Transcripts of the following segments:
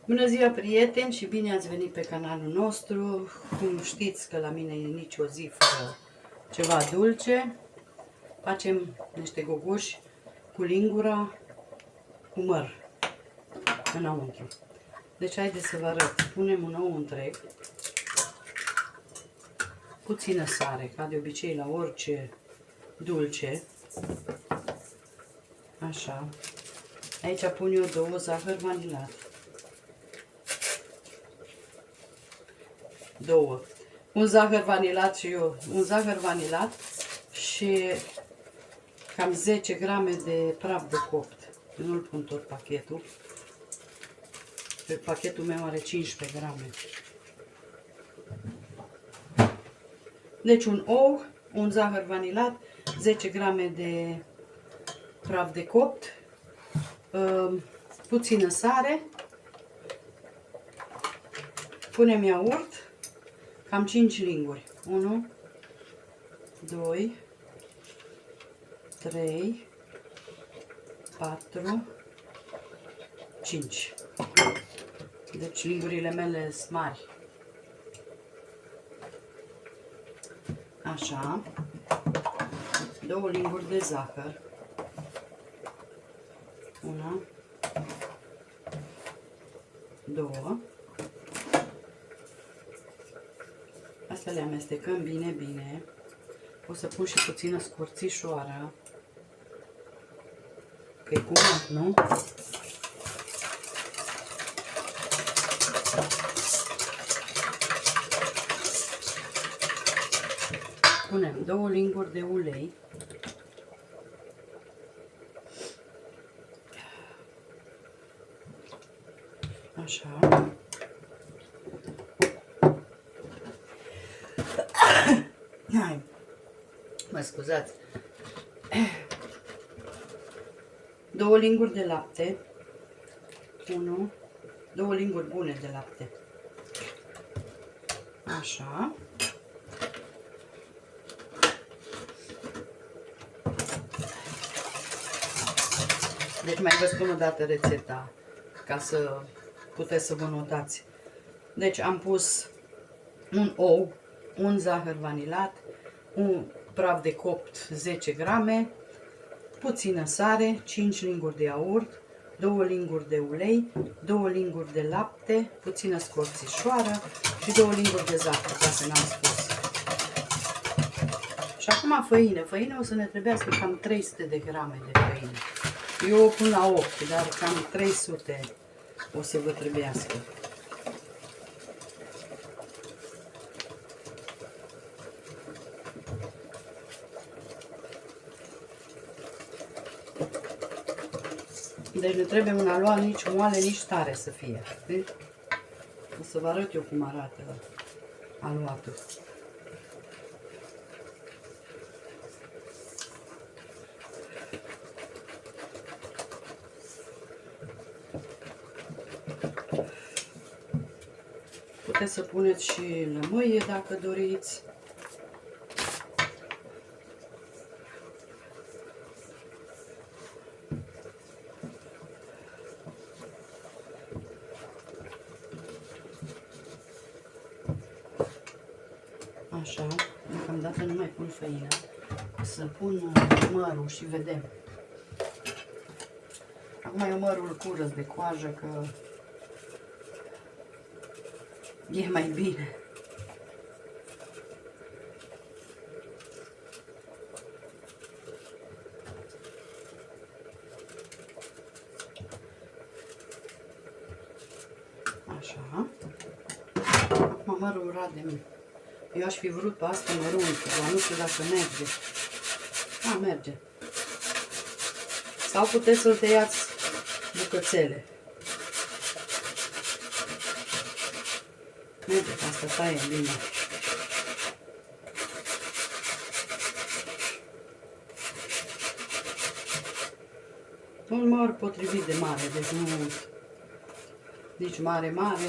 Bună ziua, prieteni, și bine ați venit pe canalul nostru. Cum știți că la mine e nici o zi fără ceva dulce. Facem niște gogoși cu lingura, cu măr înăuntru. Deci haideți să vă arăt. Punem un ou întreg, puțină sare, ca de obicei la orice dulce. Așa. Aici pun eu 2 zahăr vanilat. 2. Un zahăr vanilat și eu, un zahăr vanilat și cam 10 grame de praf de copt. Eu nu-l pun tot pachetul. Pachetul meu are 15 grame. Deci un ou, un zahăr vanilat, 10 grame de praf de copt, puțină sare, punem iaurt, cam 5 linguri. 1, 2, 3, 4, 5. Deci lingurile mele sunt mari. Așa. 2 linguri de zahăr. 1, 2. Astea le amestecăm bine, bine. O să pun și puțină scorțișoară. Că e cu mult, nu? Punem 2 linguri de ulei. Așa. Hai. Mă scuzați. 2 linguri de lapte. 1, 2 linguri bune de lapte. Așa. Deci mai vă spun o dată rețeta, ca să puteți să vă notați. Deci am pus un ou, un zahăr vanilat, un praf de copt 10 grame, puțină sare, 5 linguri de iaurt, 2 linguri de ulei, 2 linguri de lapte, puțină scorțișoară și 2 linguri de zahăr, dacă n-am spus. Și acum făină. Făină o să ne trebuiască cam 300 de grame de făină. Eu o pun la 8, dar cam 300 o să vă trebuiască. Deci nu trebuie un aluat nici moale, nici tare să fie. O să vă arăt eu cum arată aluatul. Puteți să puneți și lămâie dacă doriți. Așa, deocamdată nu mai pun făină. Să pun mărul și vedem. Acum eu mărul curăț de coajă, că e mai bine. Așa. Acum mărul rade. Eu aș fi vrut pe asta mărunt, dar nu știu dacă merge. A, merge. Sau puteți să-l tăiați bucățele. Merge, că asta taie bine. Un măr potrivit de mare, deci nu nici mare, mare.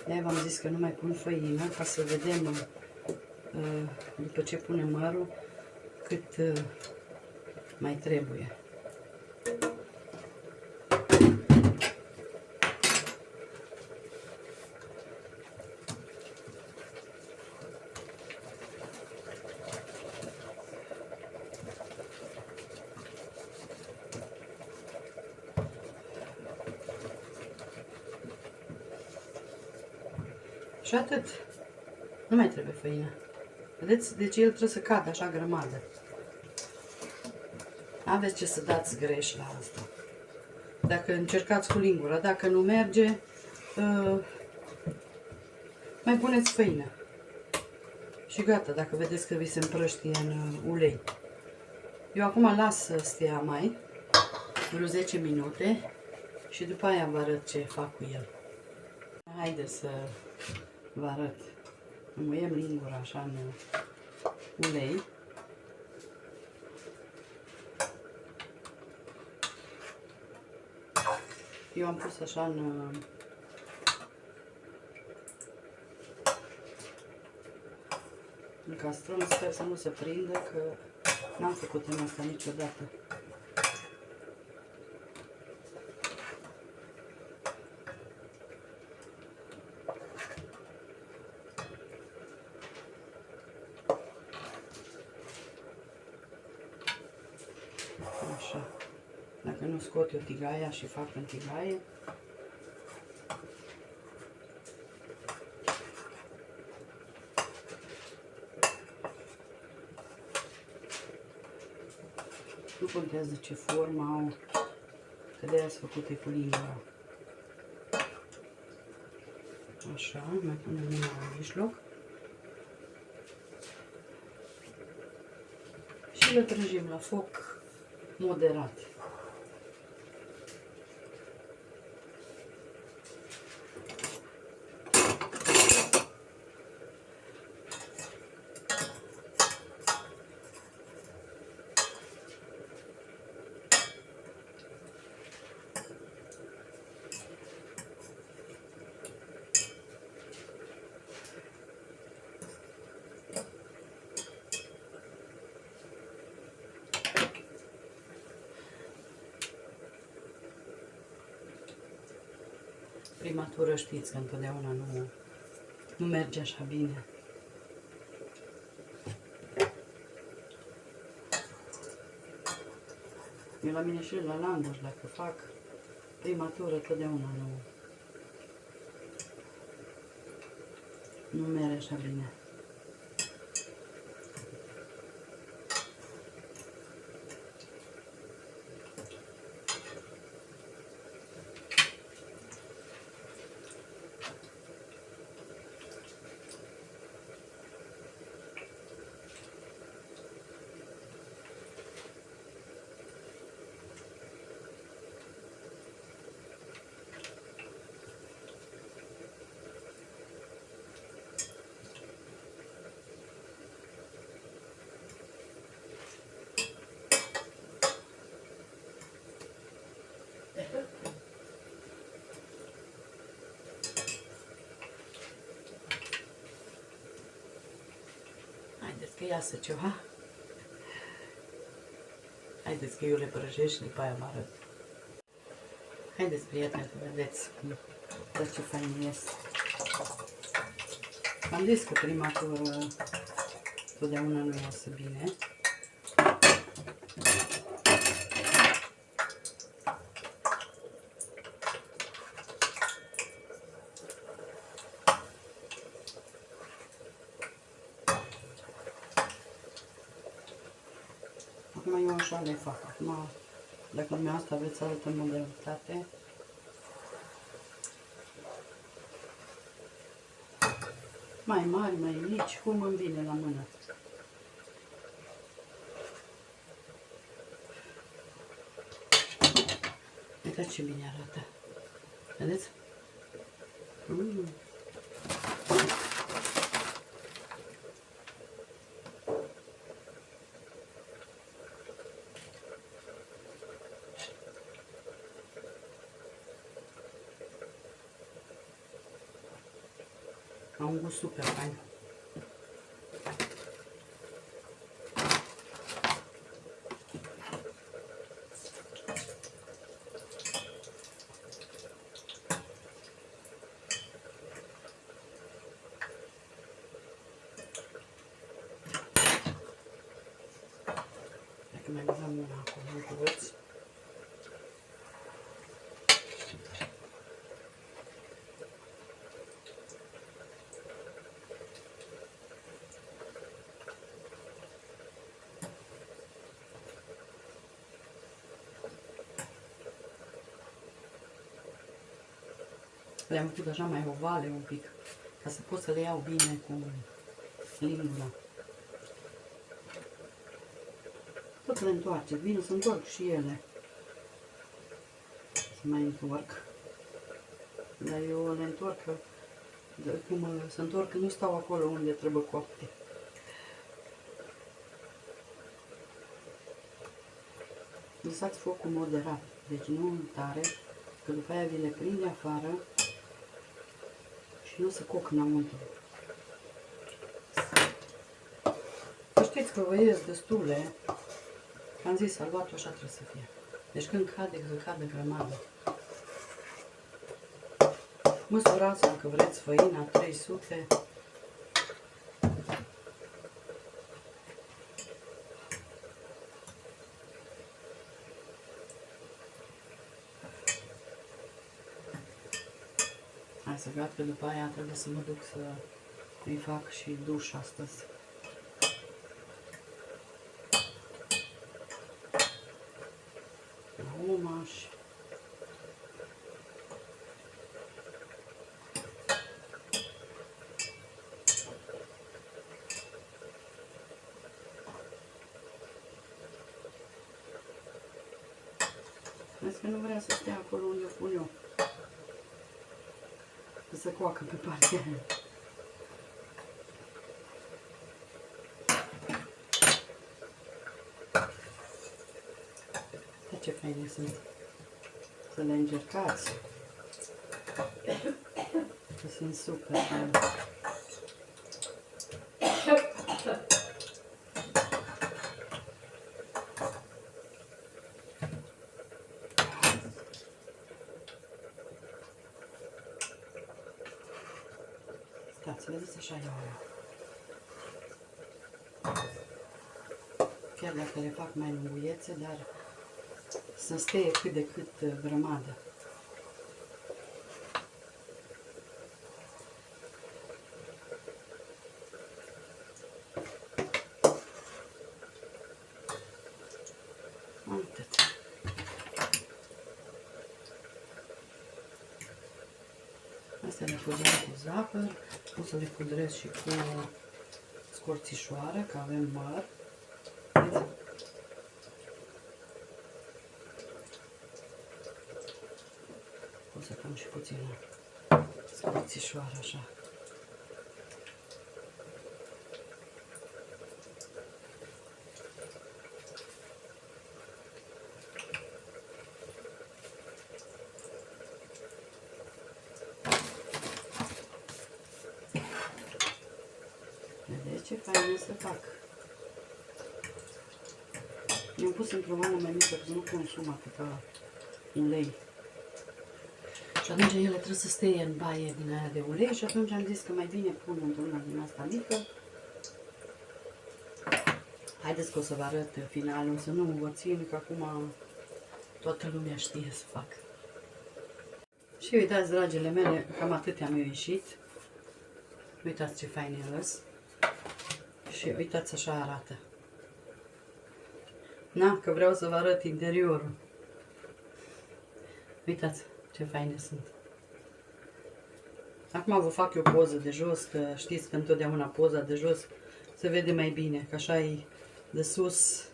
De-aia v-am zis că nu mai pun făină, ca să vedem după ce punem mărul cât mai trebuie. Și atât. Nu mai trebuie făină. Vedeți? Deci el trebuie să cadă așa grămadă. Aveți ce să dați greș la asta. Dacă încercați cu lingura, dacă nu merge, mai puneți făină. Și gata, dacă vedeți că vi se împrăștie în ulei. Eu acum las să stea mai vreo 10 minute și după aia vă arăt ce fac cu el. Haideți să vă arăt. Înmuiem lingura așa în ulei. Eu am pus așa în castron, sper să nu se prindă, că n-am făcut în asta niciodată. Așa. Dacă nu scot eu tigaia și fac în tigaie, nu contează ce formă au, că de aia sunt făcute cu lingura. Așa, mai punem mâna în mijloc. Și le trăgim la foc moderat. Prima tură știți că întotdeauna nu merge așa bine. Eu la mine și la langoș, dacă fac prima tură, întotdeauna nu merge așa bine. Haideți că iasă ceva. Haideți că eu le prăjesc și după aia vă arăt. Haideți, prieteni, să vedeți ce fain ies. Am zis că prima tură totdeauna nu iasă bine. Acum eu așa le fac. Acum, dacă dumneavoastră aveți altă modalitate, mai mari, mai mici, cum îmi vine la mână. Uitați ce bine arată. Vedeți? Au un gust super fain. că mai aveam una acolo, toți. Le-am făcut așa mai ovale un pic, ca să pot să le iau bine cu lingura. Tot le întoarce, vin să întorc și ele. Să mai întorc. Dar eu le întorc, cum se întorc, nu stau acolo unde trebuie copte. Lăsați focul moderat, deci nu tare, că după aia vi le prinde afară și nu se coc înăuntru. Știți că vă ies destule, că am zis, salvatul așa trebuie să fie. Deci când cade, că cade grămadă. Măsurați dacă vreți făina, 300. Hai să gata, că după aia trebuie să mă duc să îi fac și duș astăzi. Umaș. Vezi că nu vrea să stea acolo unde o pun eu. Să se coacă pe partea aia. Dar ce faine sunt. Să le încercați. Că sunt super faine. Stați, vedeți așa eu. Chiar dacă le fac mai lunguiețe, dar să stea cât de cât grămadă. Atât. Astea le pudrăm cu zahăr, o să le pudrez și cu scorțișoară, că avem măr. O să pun și puțină scorțișoară, așa. Vedeți ce fain să fac. Mi-am pus într-o vană mai mică, că nu consum atâta ulei. Și atunci ele trebuie să stea în baie din aia de ulei și atunci am zis că mai bine pun într-una din asta mică. Haideți că o să vă arăt finalul, să nu vă țin, că acum toată lumea știe să fac. Și uitați, dragile mele, cam atâtea mi-au ieșit. Uitați ce fain e lăs. Și uitați, așa arată. Na, că vreau să vă arăt interiorul. Uitați ce faine sunt. Acum vă fac eu poză de jos, că știți că întotdeauna poza de jos se vede mai bine, că așa e de sus.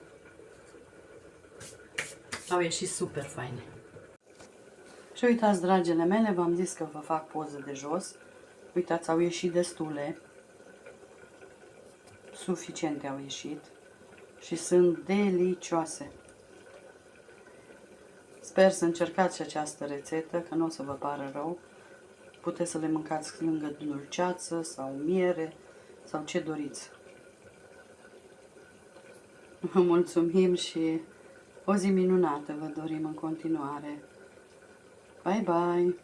Au ieșit super faine. Și uitați, dragile mele, v-am zis că vă fac poză de jos. Uitați, au ieșit destule. Suficiente au ieșit. Și sunt delicioase. Sper să încercați și această rețetă, că nu o să vă pară rău. Puteți să le mâncați lângă dulceață sau miere sau ce doriți. Vă mulțumim și o zi minunată vă dorim în continuare. Bye bye!